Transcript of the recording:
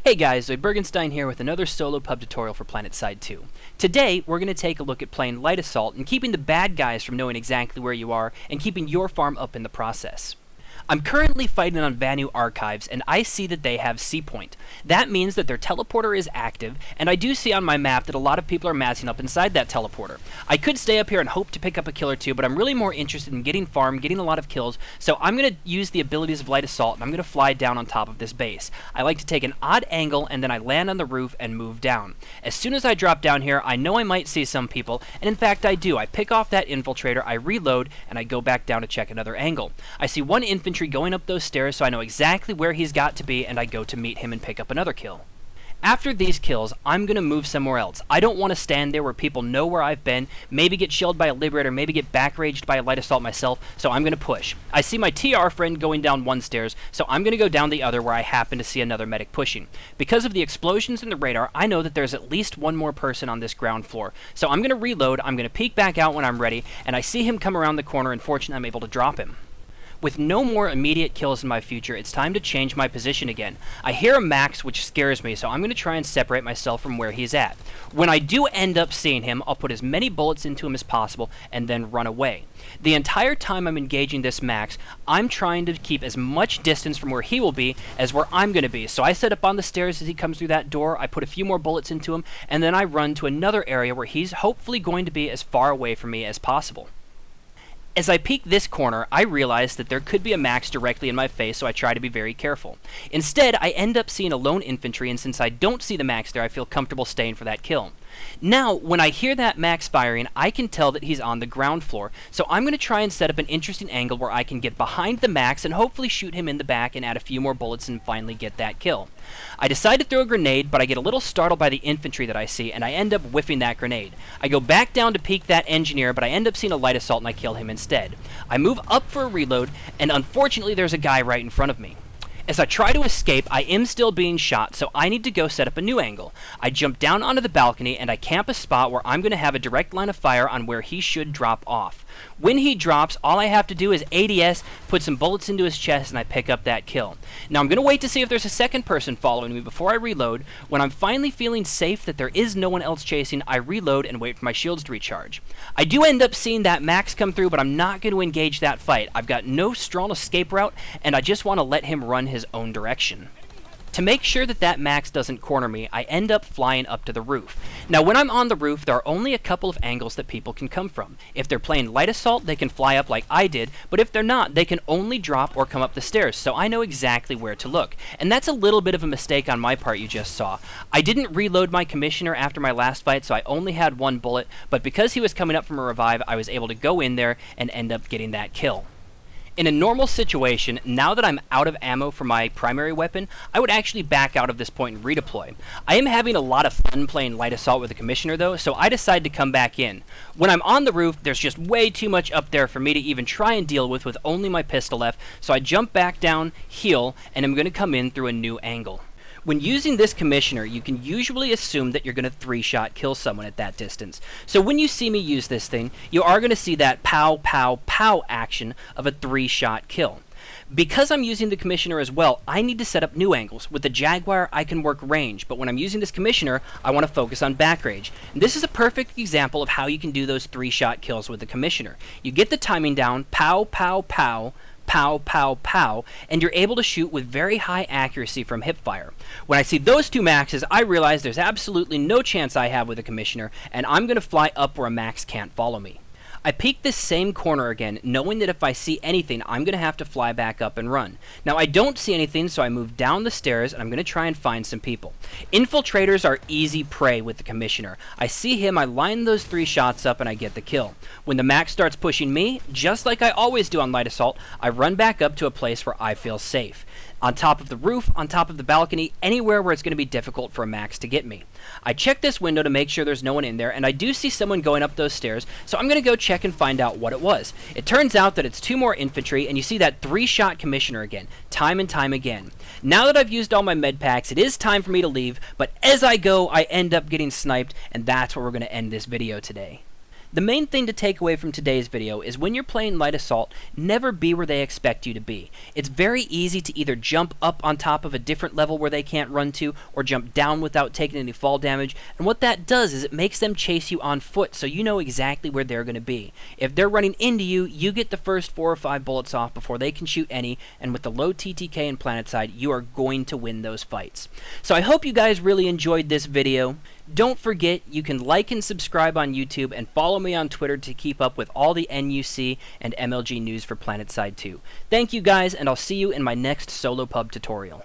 Hey guys, Zoidbergenstein here with another solo pub tutorial for Planetside 2. Today, we're going to take a look at playing light assault and keeping the bad guys from knowing exactly where you are and keeping your farm up in the process. I'm currently fighting on Vanu Archives, and I see that they have C Point. That means that their teleporter is active, and I do see on my map that a lot of people are massing up inside that teleporter. I could stay up here and hope to pick up a kill or two, but I'm really more interested in getting farm, getting a lot of kills, so I'm going to use the abilities of light assault, and I'm going to fly down on top of this base. I like to take an odd angle, and then I land on the roof and move down. As soon as I drop down here, I know I might see some people, and in fact I do. I pick off that infiltrator, I reload, and I go back down to check another angle. I see one infantry going up those stairs, so I know exactly where he's got to be, and I go to meet him and pick up another kill. After these kills, I'm going to move somewhere else. I don't want to stand there where people know where I've been, maybe get shelled by a Liberator, maybe get back-raged by a light assault myself, so I'm going to push. I see my TR friend going down one stairs, so I'm going to go down the other where I happen to see another medic pushing. Because of the explosions in the radar, I know that there's at least one more person on this ground floor. So I'm going to reload, I'm going to peek back out when I'm ready, and I see him come around the corner, and fortunately I'm able to drop him. With no more immediate kills in my future, it's time to change my position again. I hear a max, which scares me, so I'm going to try and separate myself from where he's at. When I do end up seeing him, I'll put as many bullets into him as possible and then run away. The entire time I'm engaging this max, I'm trying to keep as much distance from where he will be as where I'm going to be. So I set up on the stairs as he comes through that door, I put a few more bullets into him, and then I run to another area where he's hopefully going to be as far away from me as possible. As I peek this corner, I realize that there could be a max directly in my face, so I try to be very careful. Instead, I end up seeing a lone infantry, and since I don't see the max there, I feel comfortable staying for that kill. Now, when I hear that max firing, I can tell that he's on the ground floor, so I'm going to try and set up an interesting angle where I can get behind the max and hopefully shoot him in the back and add a few more bullets and finally get that kill. I decide to throw a grenade, but I get a little startled by the infantry that I see, and I end up whiffing that grenade. I go back down to peek that engineer, but I end up seeing a light assault and I kill him instead. I move up for a reload, and unfortunately there's a guy right in front of me. As I try to escape, I am still being shot, so I need to go set up a new angle. I jump down onto the balcony and I camp a spot where I'm going to have a direct line of fire on where he should drop off. When he drops, all I have to do is ADS, put some bullets into his chest, and I pick up that kill. Now I'm going to wait to see if there's a second person following me before I reload. When I'm finally feeling safe that there is no one else chasing, I reload and wait for my shields to recharge. I do end up seeing that max come through, but I'm not going to engage that fight. I've got no strong escape route, and I just want to let him run his own direction. To make sure that that max doesn't corner me, I end up flying up to the roof. Now when I'm on the roof, there are only a couple of angles that people can come from. If they're playing light assault, they can fly up like I did, but if they're not, they can only drop or come up the stairs, so I know exactly where to look. And that's a little bit of a mistake on my part you just saw. I didn't reload my commissioner after my last fight, so I only had one bullet, but because he was coming up from a revive, I was able to go in there and end up getting that kill. In a normal situation, now that I'm out of ammo for my primary weapon, I would actually back out of this point and redeploy. I am having a lot of fun playing light assault with the commissioner though, so I decide to come back in. When I'm on the roof, there's just way too much up there for me to even try and deal with only my pistol left, so I jump back down, heal, and I'm going to come in through a new angle. When using this commissioner, you can usually assume that you're going to 3-shot kill someone at that distance. So when you see me use this thing, you are going to see that pow, pow, pow action of a 3-shot kill. Because I'm using the commissioner as well, I need to set up new angles. With the Jaguar, I can work range, but when I'm using this commissioner, I want to focus on back range. And this is a perfect example of how you can do those 3-shot kills with the commissioner. You get the timing down, pow, pow, pow, pow, pow, pow, and you're able to shoot with very high accuracy from hipfire. When I see those two maxes, I realize there's absolutely no chance I have with a commissioner, and I'm going to fly up where a max can't follow me. I peek this same corner again, knowing that if I see anything, I'm going to have to fly back up and run. Now, I don't see anything, so I move down the stairs, and I'm going to try and find some people. Infiltrators are easy prey with the commissioner. I see him, I line those 3 shots up, and I get the kill. When the max starts pushing me, just like I always do on light assault, I run back up to a place where I feel safe. On top of the roof, on top of the balcony, anywhere where it's going to be difficult for a max to get me. I check this window to make sure there's no one in there, and I do see someone going up those stairs, so I'm going to go check and find out what it was. It turns out that it's 2 more infantry, and you see that 3-shot commissioner again, time and time again. Now that I've used all my med packs, it is time for me to leave, but as I go, I end up getting sniped, and that's where we're going to end this video today. The main thing to take away from today's video is when you're playing Light Assault, never be where they expect you to be. It's very easy to either jump up on top of a different level where they can't run to, or jump down without taking any fall damage, and what that does is it makes them chase you on foot so you know exactly where they're going to be. If they're running into you, you get the first 4 or 5 bullets off before they can shoot any, and with the low TTK and Planetside, you are going to win those fights. So I hope you guys really enjoyed this video. Don't forget, you can like and subscribe on YouTube and follow me on Twitter to keep up with all the NUC and MLG news for Planetside 2. Thank you guys, and I'll see you in my next solo pub tutorial.